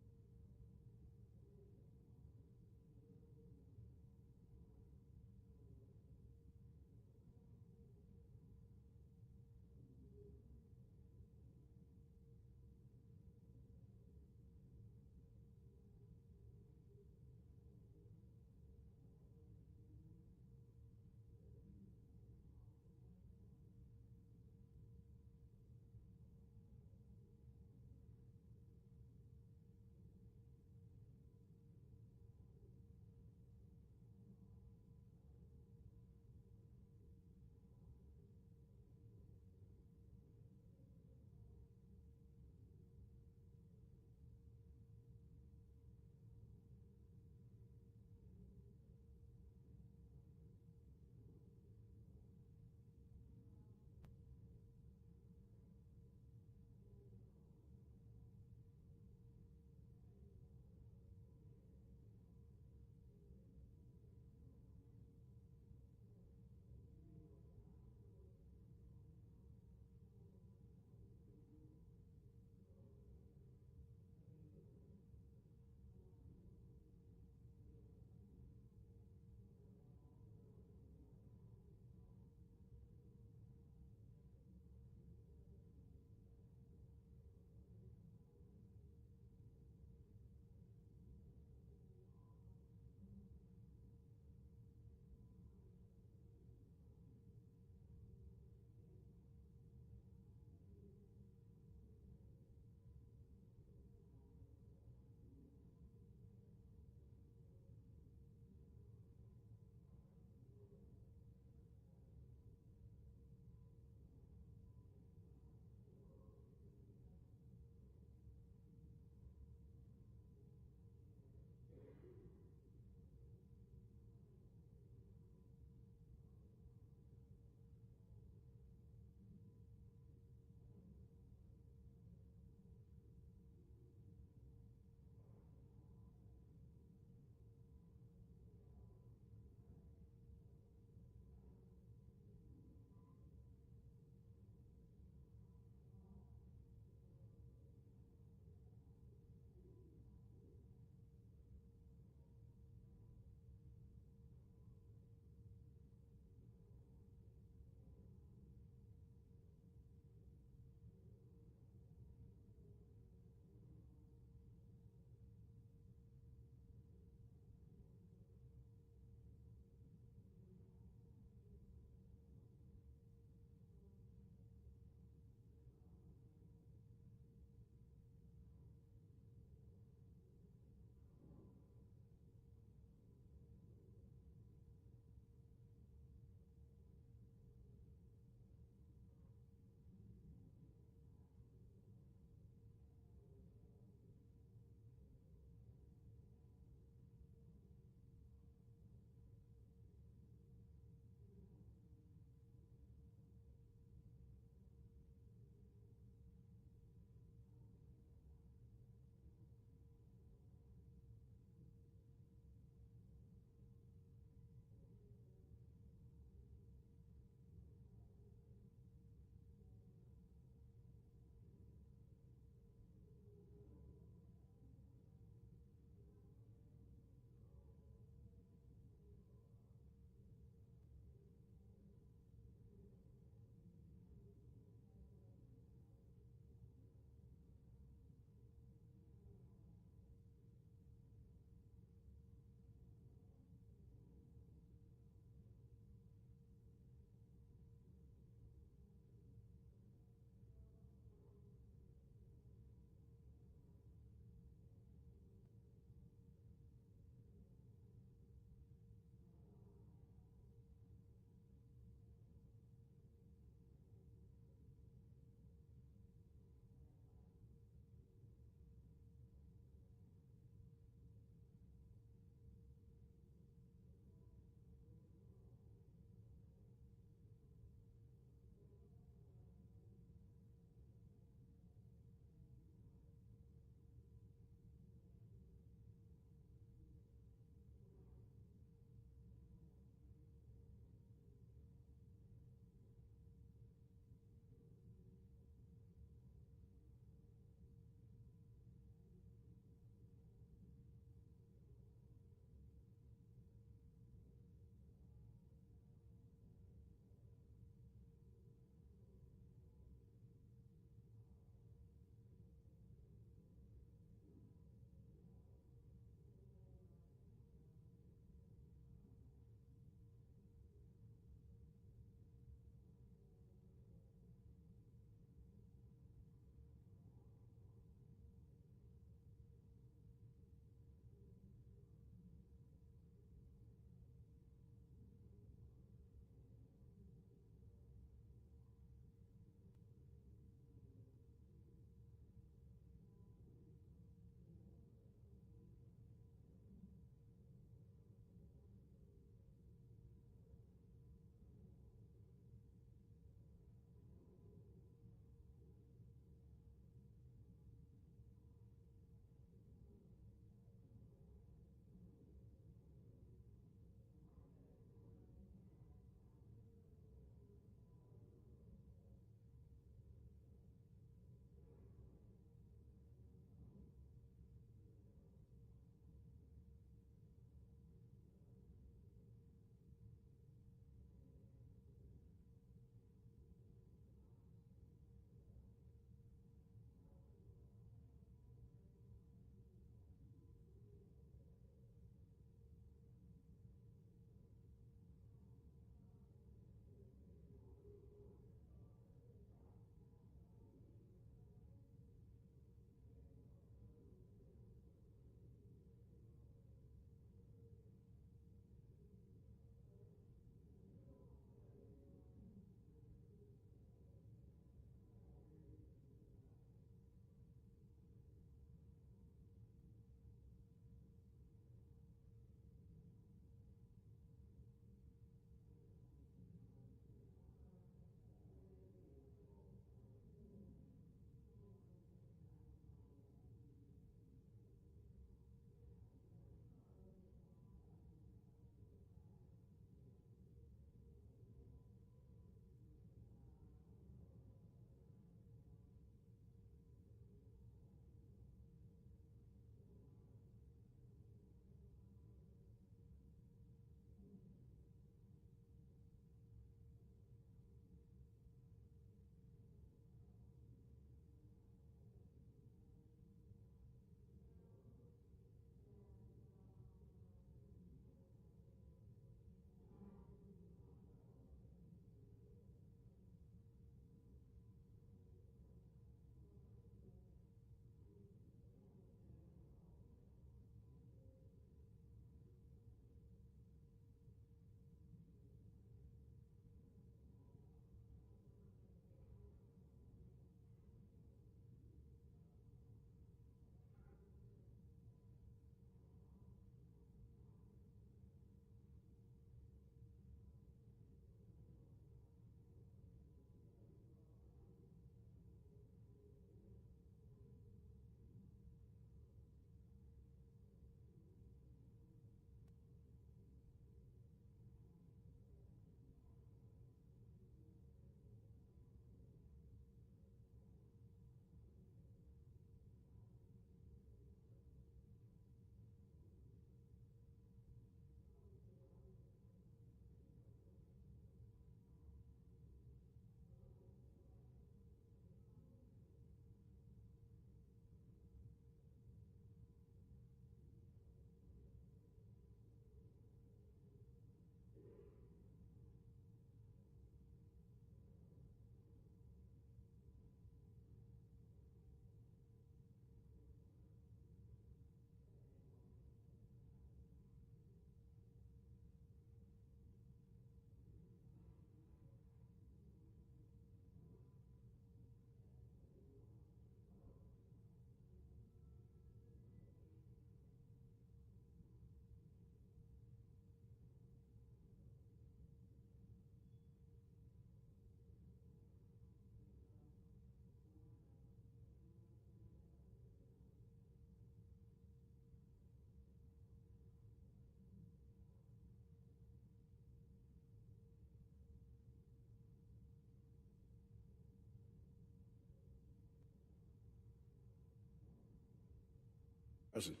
President.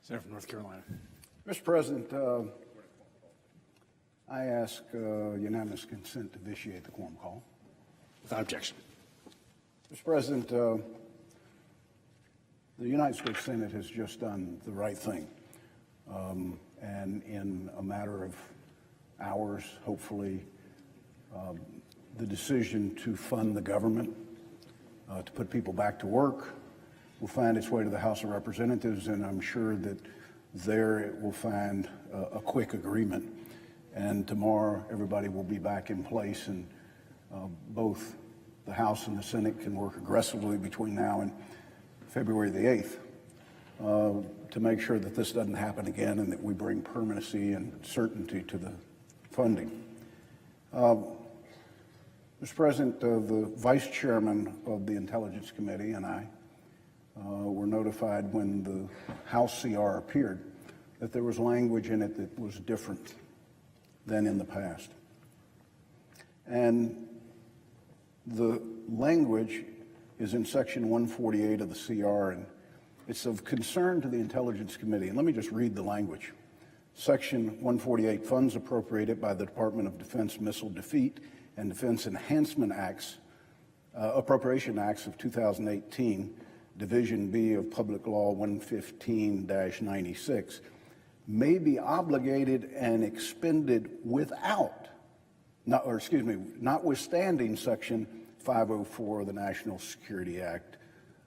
Senator from North Carolina. Mr. President, I ask unanimous consent to vitiate the quorum call. Without objection. Mr. President, the United States Senate has just done the right thing. And in a matter of hours, hopefully, the decision to fund the government, to put people back to work, will find its way to the House of Representatives, and I'm sure that there it will find a quick agreement. And tomorrow, everybody will be back in place, and both the House and the Senate can work aggressively between now and February the 8th to make sure that this doesn't happen again and that we bring permanency and certainty to the funding. Mr. President, the Vice Chairman of the Intelligence Committee and I were notified when the House CR appeared that there was language in it that was different than in the past. And the language is in Section 148 of the CR, and it's of concern to the Intelligence Committee. And let me just read the language. Section 148, funds appropriated by the Department of Defense Missile Defeat and Defense Enhancement Acts, Appropriation Acts of 2018, Division B of Public Law 115-96, may be obligated and expended notwithstanding Section 504 of the National Security Act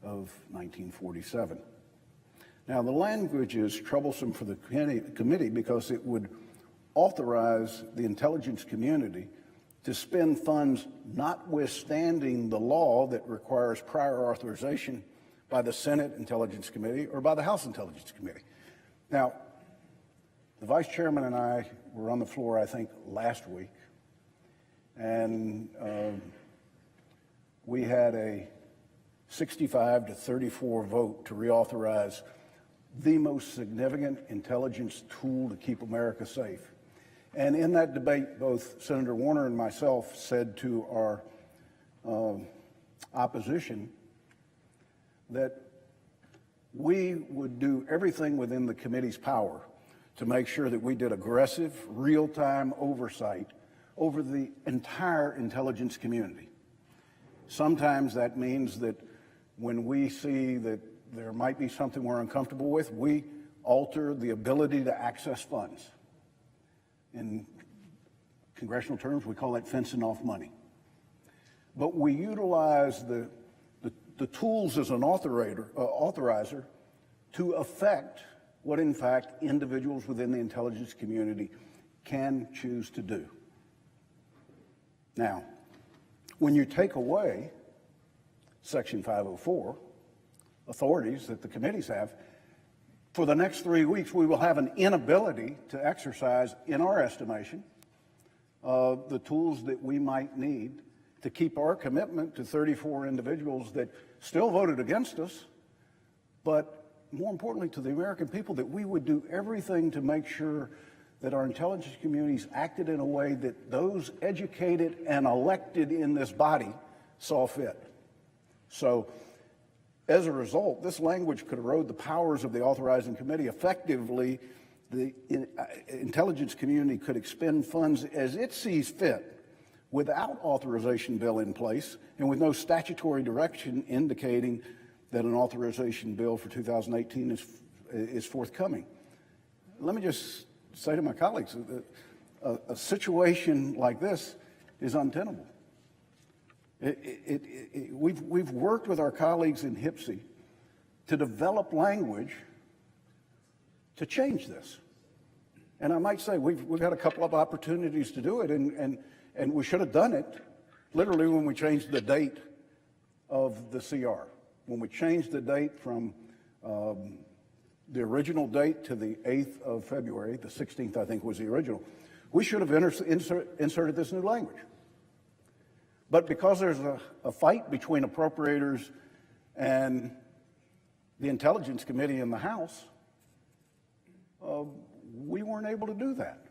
of 1947. Now, the language is troublesome for the committee because it would authorize the intelligence community to spend funds notwithstanding the law that requires prior authorization by the Senate Intelligence Committee or by the House Intelligence Committee. Now, the Vice Chairman and I were on the floor, I think, last week, and we had a 65-34 vote to reauthorize the most significant intelligence tool to keep America safe. And in that debate, both Senator Warner and myself said to our opposition that we would do everything within the committee's power to make sure that we did aggressive, real-time oversight over the entire intelligence community. Sometimes that means that when we see that there might be something we're uncomfortable with, we alter the ability to access funds. In congressional terms, we call that fencing off money. But we utilize the tools as an authorizer to affect what, in fact, individuals within the intelligence community can choose to do. Now, when you take away Section 504, authorities that the committees have, for the next 3 weeks, we will have an inability to exercise, in our estimation, the tools that we might need to keep our commitment to 34 individuals that still voted against us, but more importantly to the American people, that we would do everything to make sure that our intelligence communities acted in a way that those educated and elected in this body saw fit. So, as a result, this language could erode the powers of the authorizing committee. Effectively, the intelligence community could expend funds as it sees fit without authorization bill in place and with no statutory direction indicating that an authorization bill for 2018 is forthcoming. Let me just say to my colleagues that a situation like this is untenable. We've worked with our colleagues in HPSI to develop language to change this. And I might say we've had a couple of opportunities to do it, and we should have done it literally when we changed the date of the CR. When we changed the date from the original date to the 8th of February, the 16th I think was the original, we should have inserted this new language. But because there's a fight between appropriators and the Intelligence Committee in the House, we weren't able to do that.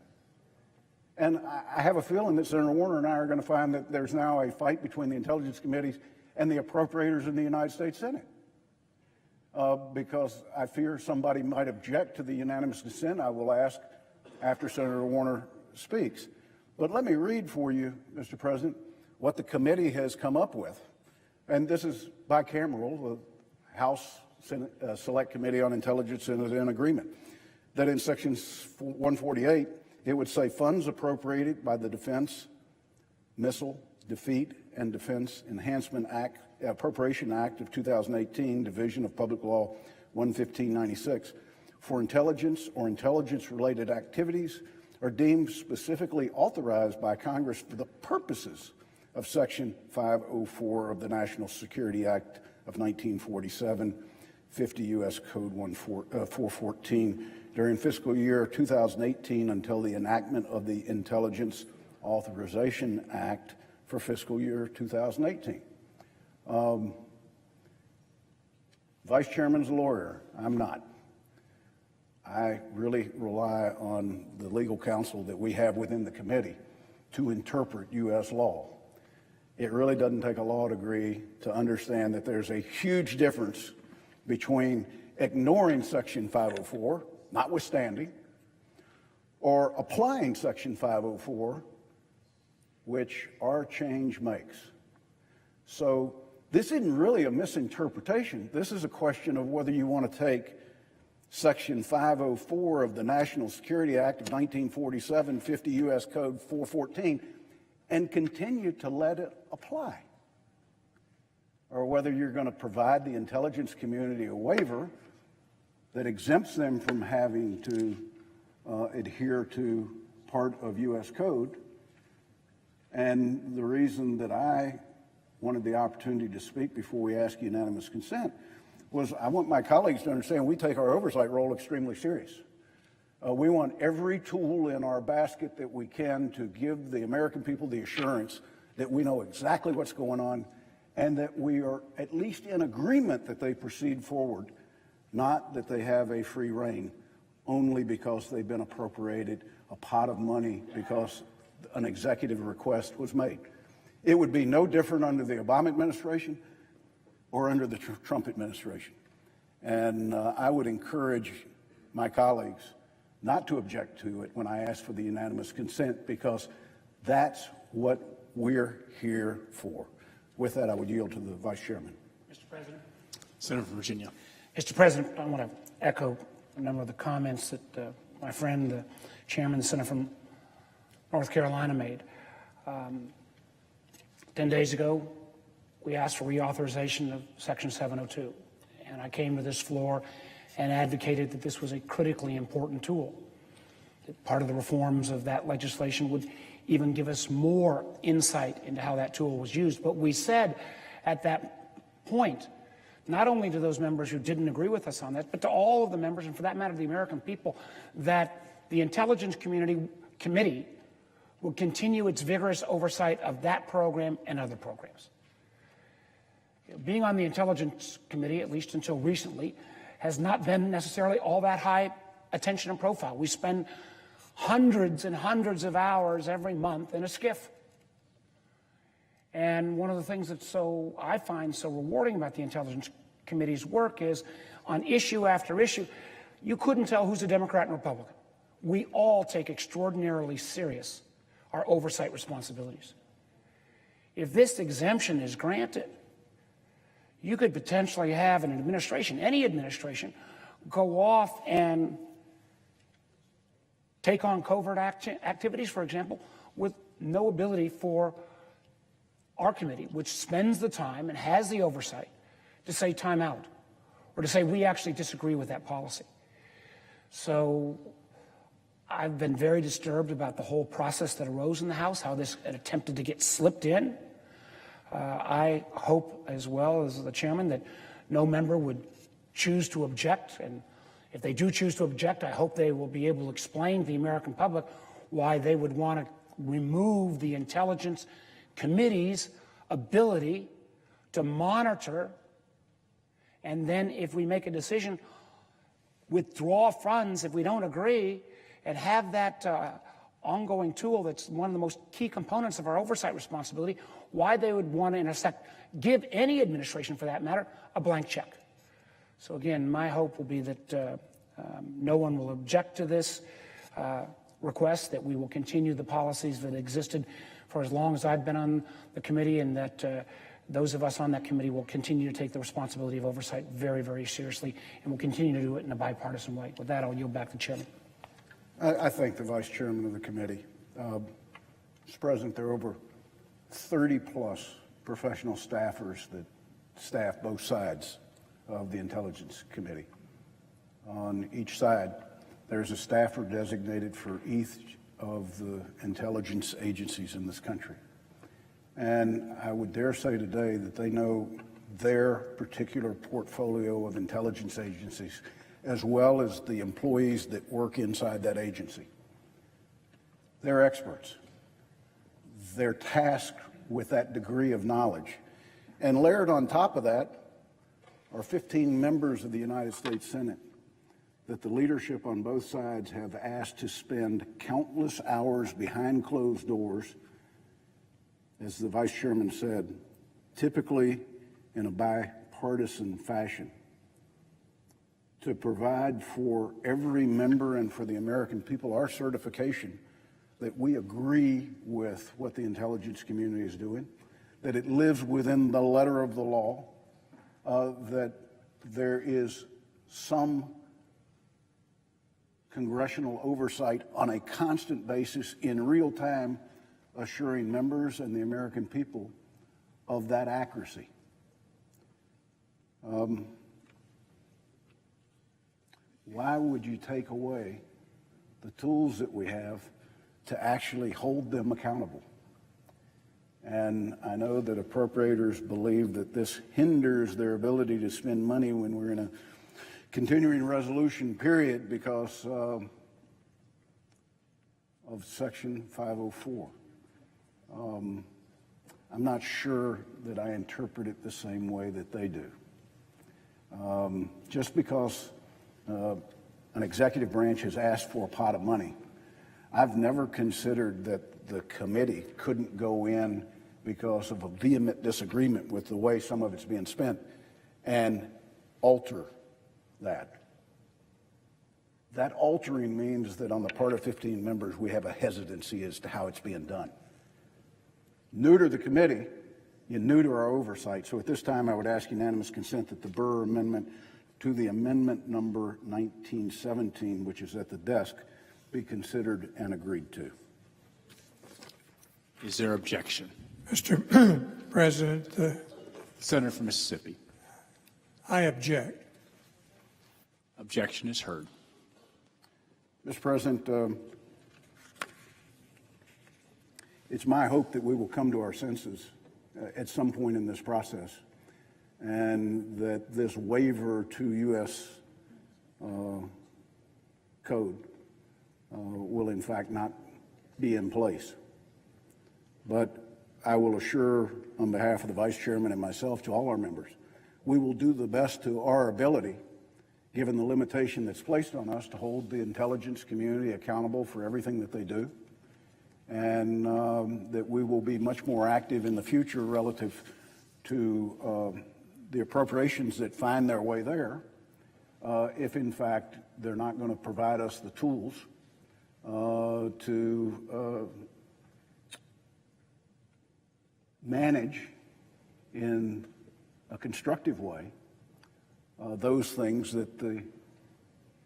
And I have a feeling that Senator Warner and I are going to find that there's now a fight between the Intelligence Committees and the appropriators in the United States Senate. because I fear somebody might object to the unanimous consent. I will ask after Senator Warner speaks. But let me read for you, Mr. President, what the committee has come up with. And this is bicameral. The House Senate, Select Committee on Intelligence is in agreement that in Section 148, it would say funds appropriated by the Defense Missile Defeat and Defense Enhancement Act, Appropriation Act of 2018, Division of Public Law 11596, for intelligence or intelligence-related activities are deemed specifically authorized by Congress for the purposes of Section 504 of the National Security Act of 1947, 50 U.S. Code 414, during fiscal year 2018 until the enactment of the Intelligence Authorization Act for fiscal year 2018. Vice Chairman's a lawyer. I'm not. I really rely on the legal counsel that we have within the committee to interpret U.S. law. It really doesn't take a law degree to understand that there's a huge difference between ignoring Section 504, notwithstanding, or applying Section 504, which our change makes. So this isn't really a misinterpretation. This is a question of whether you want to take Section 504 of the National Security Act of 1947, 50 U.S. Code 414, and continue to let it apply, or whether you're going to provide the intelligence community a waiver that exempts them from having to adhere to part of U.S. code. And the reason that I wanted the opportunity to speak before we ask unanimous consent was I want my colleagues to understand we take our oversight role extremely serious. We want every tool in our basket that we can to give the American people the assurance that we know exactly what's going on and that we are at least in agreement that they proceed forward, not that they have a free rein only because they've been appropriated a pot of money because an executive request was made. It would be no different under the Obama administration or under the Trump administration. And I would encourage my colleagues not to object to it when I ask for the unanimous consent, because that's what we're here for. With that, I would yield to the Vice Chairman. Mr. President. Senator from Virginia. Mr. President, I want to echo a number of the comments that my friend, the Chairman, the Senator from North Carolina made. 10 days ago, we asked for reauthorization of Section 702, and I came to this floor and advocated that this was a critically important tool. That part of the reforms of that legislation would even give us more insight into how that tool was used. But we said at that point, not only to those members who didn't agree with us on that, but to all of the members, and for that matter, the American people, that the Intelligence Committee will continue its vigorous oversight of that program and other programs. Being on the Intelligence Committee, at least until recently, has not been necessarily all that high attention and profile. We spend hundreds and hundreds of hours every month in a SCIF. And one of the things that I find so rewarding about the Intelligence Committee's work is on issue after issue, you couldn't tell who's a Democrat and Republican. We all take extraordinarily serious our oversight responsibilities. If this exemption is granted, you could potentially have an administration, any administration, go off and take on covert activities, for example, with no ability for our committee, which spends the time and has the oversight, to say time out or to say we actually disagree with that policy. So I've been very disturbed about the whole process that arose in the House, how this attempted to get slipped in. I hope, as well as the chairman, that no member would choose to object. And if they do choose to object, I hope they will be able to explain to the American public why they would want to remove the Intelligence Committee's ability to monitor, and then if we make a decision, withdraw funds if we don't agree, and have that ongoing tool that's one of the most key components of our oversight responsibility, why they would want to, in effect, give any administration, for that matter, a blank check. So again, my hope will be that no one will object to this request, that we will continue the policies that existed for as long as I've been on the committee, and that those of us on that committee will continue to take the responsibility of oversight very, very seriously, and will continue to do it in a bipartisan way. With that, I'll yield back to the chairman. I thank the vice chairman of the committee. Mr. President, there are over 30-plus professional staffers that staff both sides of the Intelligence Committee. On each side, there's a staffer designated for each of the intelligence agencies in this country. And I would dare say today that they know their particular portfolio of intelligence agencies as well as the employees that work inside that agency. They're experts. They're tasked with that degree of knowledge. And layered on top of that are 15 members of the United States Senate that the leadership on both sides have asked to spend countless hours behind closed doors, as the vice chairman said, typically in a bipartisan fashion, to provide for every member and for the American people our certification that we agree with what the intelligence community is doing, that it lives within the letter of the law, that there is some congressional oversight on a constant basis in real time, assuring members and the American people of that accuracy. Why would you take away the tools that we have to actually hold them accountable? And I know that appropriators believe that this hinders their ability to spend money when we're in a continuing resolution period because of Section 504. I'm not sure that I interpret it the same way that they do. Just because an executive branch has asked for a pot of money, I've never considered that the committee couldn't go in because of a vehement disagreement with the way some of it's being spent and alter that. That altering means that on the part of 15 members, we have a hesitancy as to how it's being done. Neuter the committee, you neuter our oversight. So at this time, I would ask unanimous consent that the Burr Amendment to the amendment number 1917, which is at the desk, be considered and agreed to. Is there objection? Mr. President, Senator from Mississippi. I object. Objection is heard. Mr. President, it's my hope that we will come to our senses at some point in this process, and that this waiver to U.S. code will in fact not be in place. But I will assure on behalf of the Vice Chairman and myself to all our members, we will do the best to our ability, given the limitation that's placed on us, to hold the intelligence community accountable for everything that they do, and that we will be much more active in the future relative to the appropriations that find their way there, if in fact they're not going to provide us the tools to manage in a constructive way those things that the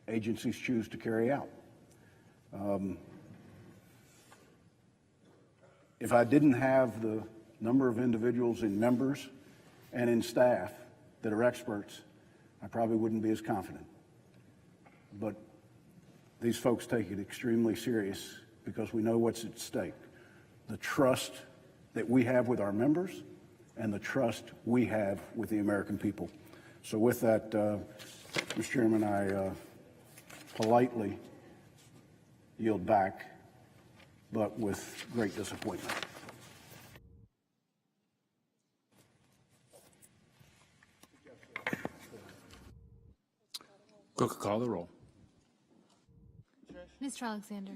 agencies choose to carry out. If I didn't have the number of individuals in members and in staff that are experts, I probably wouldn't be as confident. But these folks take it extremely serious because we know what's at stake. The trust that we have with our members and the trust we have with the American people. So with that, Mr. Chairman, I politely yield back, but with great disappointment. Clerk will call the roll. Mr. Alexander.